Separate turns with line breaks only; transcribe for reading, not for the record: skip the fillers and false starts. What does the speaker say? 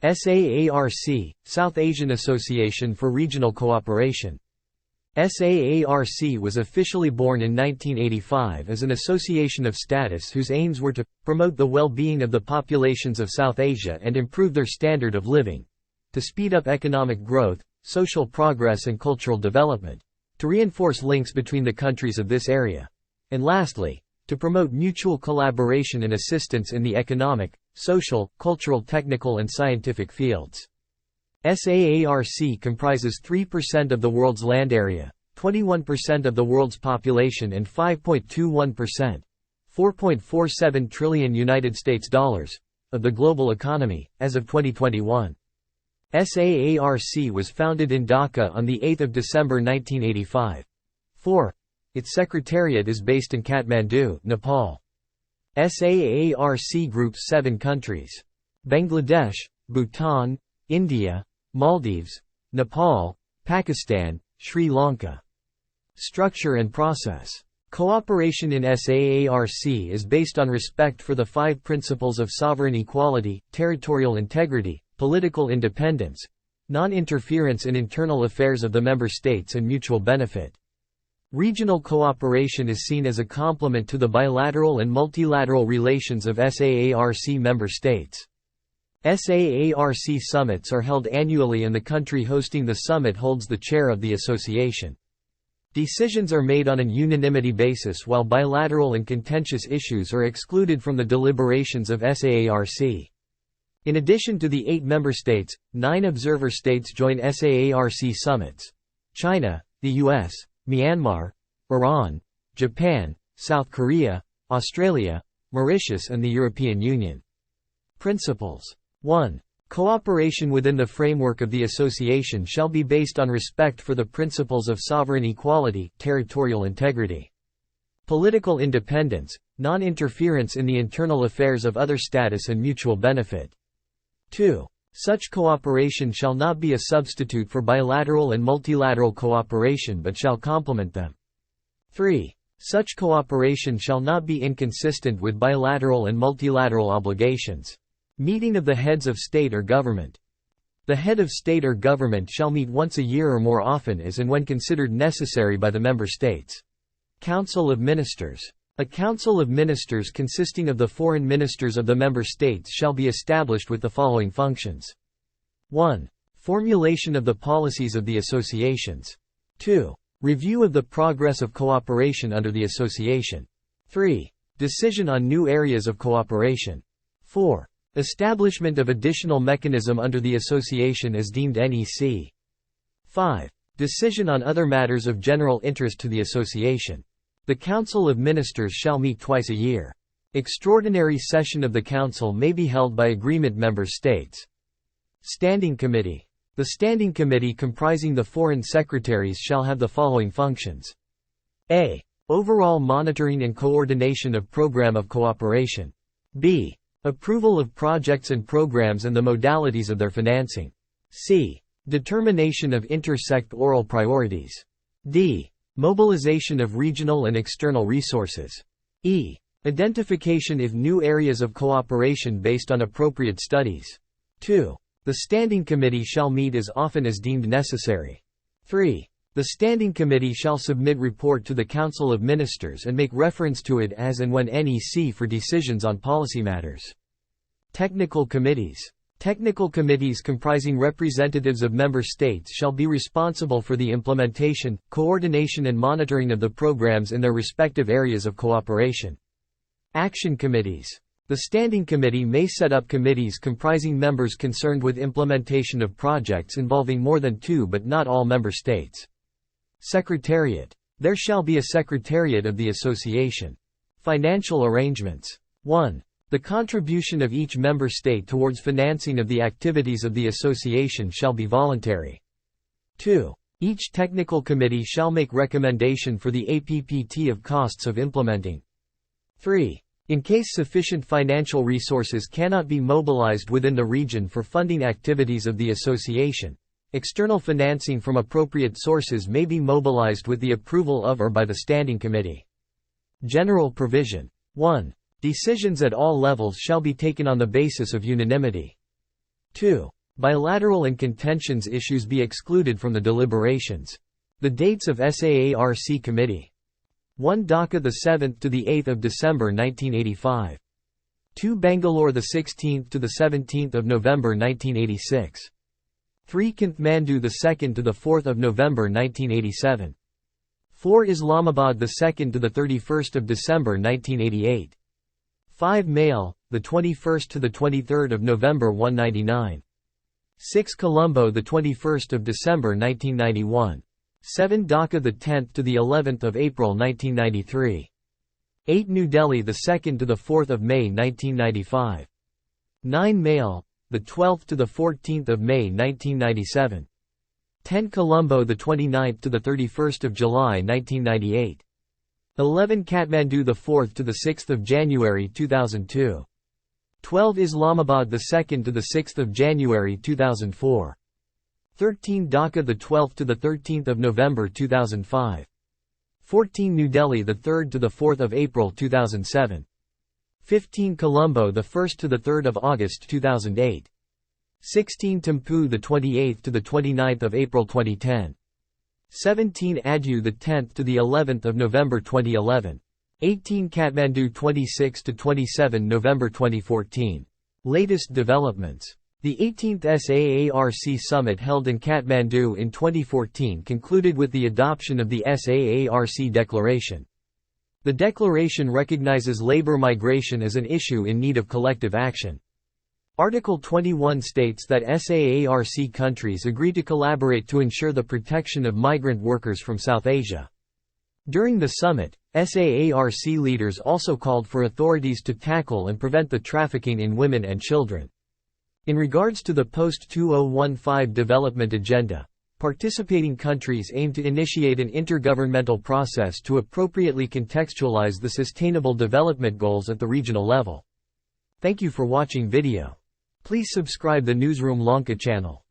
SAARC, South Asian Association for Regional Cooperation. SAARC was officially born in 1985 as an association of status whose aims were to promote the well-being of the populations of South Asia and improve their standard of living, to speed up economic growth, social progress and cultural development, to reinforce links between the countries of this area, and lastly, to promote mutual collaboration and assistance in the economic, social, cultural, technical and scientific fields. SAARC comprises 3% of the world's land area, 21% of the world's population and 5.21%, $4.47 trillion United States dollars, of the global economy, as of 2021. SAARC was founded in Dhaka on 8 December 1985. 4. Its secretariat is based in Kathmandu, Nepal. SAARC groups 7 countries: Bangladesh, Bhutan, India, Maldives, Nepal, Pakistan, Sri Lanka. Structure and process. Cooperation in SAARC is based on respect for the 5 principles of sovereign equality, territorial integrity, political independence, non-interference in internal affairs of the member states and mutual benefit. Regional cooperation is seen as a complement to the bilateral and multilateral relations of SAARC member states. SAARC summits are held annually and the country hosting the summit holds the chair of the association. Decisions are made on an unanimity basis while bilateral and contentious issues are excluded from the deliberations of SAARC. In addition to the 8 member states, 9 observer states join SAARC summits: China, the US, Myanmar, Iran, Japan, South Korea, Australia, Mauritius and the European Union. Principles. 1. Cooperation within the framework of the association shall be based on respect for the principles of sovereign equality, territorial integrity, political independence, non-interference in the internal affairs of other status and mutual benefit. 2. Such cooperation shall not be a substitute for bilateral and multilateral cooperation but shall complement them. 3. Such cooperation shall not be inconsistent with bilateral and multilateral obligations. Meeting of the heads of state or government. The head of state or government shall meet once a year or more often as and when considered necessary by the member states. Council of Ministers. A council of ministers consisting of the foreign ministers of the member states shall be established with the following functions. 1. Formulation of the policies of the associations. 2. Review of the progress of cooperation under the association. 3. Decision on new areas of cooperation. 4. Establishment of additional mechanism under the association as deemed NEC. 5. Decision on other matters of general interest to the association. The Council of Ministers shall meet twice a year. Extraordinary session of the Council may be held by agreement member states. Standing Committee. The Standing Committee comprising the foreign secretaries shall have the following functions. A. Overall monitoring and coordination of program of cooperation. B. Approval of projects and programs and the modalities of their financing. C. Determination of intersectoral priorities. D. Mobilization of regional and external resources. E. Identification of new areas of cooperation based on appropriate studies. 2. The Standing Committee shall meet as often as deemed necessary. 3. The Standing Committee shall submit report to the Council of Ministers and make reference to it as and when NEC for decisions on policy matters. Technical Committees. Technical committees comprising representatives of member states shall be responsible for the implementation, coordination and monitoring of the programs in their respective areas of cooperation. Action Committees. The Standing Committee may set up committees comprising members concerned with implementation of projects involving more than 2 but not all member states. Secretariat. There shall be a secretariat of the association. Financial arrangements. 1. The contribution of each member state towards financing of the activities of the association shall be voluntary. 2. Each technical committee shall make recommendation for the APPT of costs of implementing. 3. In case sufficient financial resources cannot be mobilized within the region for funding activities of the association, external financing from appropriate sources may be mobilized with the approval of or by the Standing Committee. General provision. 1. Decisions at all levels shall be taken on the basis of unanimity. 2. Bilateral and contentions issues be excluded from the deliberations. The dates of SAARC Committee. 1 Dhaka the 7th to the 8th of December 1985. 2 Bangalore the 16th to the 17th of November 1986. 3 Kathmandu the 2nd to the 4th of November 1987. 4 Islamabad the 2nd to the 31st of December 1988. 5 Male, the 21st to the 23rd of November 1999. 6 Colombo the 21st of December 1991. 7 Dhaka the 10th to the 11th of April 1993. 8 New Delhi the 2nd to the 4th of May 1995. 9 Male, the 12th to the 14th of May 1997. 10 Colombo the 29th to the 31st of July 1998. 11 Kathmandu the 4th to the 6th of January 2002. 12 Islamabad the 2nd to the 6th of January 2004. 13 Dhaka the 12th to the 13th of November 2005. 14 New Delhi the 3rd to the 4th of April 2007. 15 Colombo the 1st to the 3rd of August 2008. 16 Thimphu the 28th to the 29th of April 2010. 17 Adu the 10th to the 11th of November 2011. 18 Kathmandu 26 to 27 November 2014. Latest developments. The 18th SAARC summit held in Kathmandu in 2014 concluded with the adoption of the SAARC Declaration. The declaration recognizes labor migration as an issue in need of collective action. Article 21 states that SAARC countries agree to collaborate to ensure the protection of migrant workers from South Asia. During the summit, SAARC leaders also called for authorities to tackle and prevent the trafficking in women and children. In regards to the post-2015 development agenda, participating countries aim to initiate an intergovernmental process to appropriately contextualize the Sustainable Development Goals at the regional level. Thank you for watching video. Please subscribe the Newsroom Lanka channel.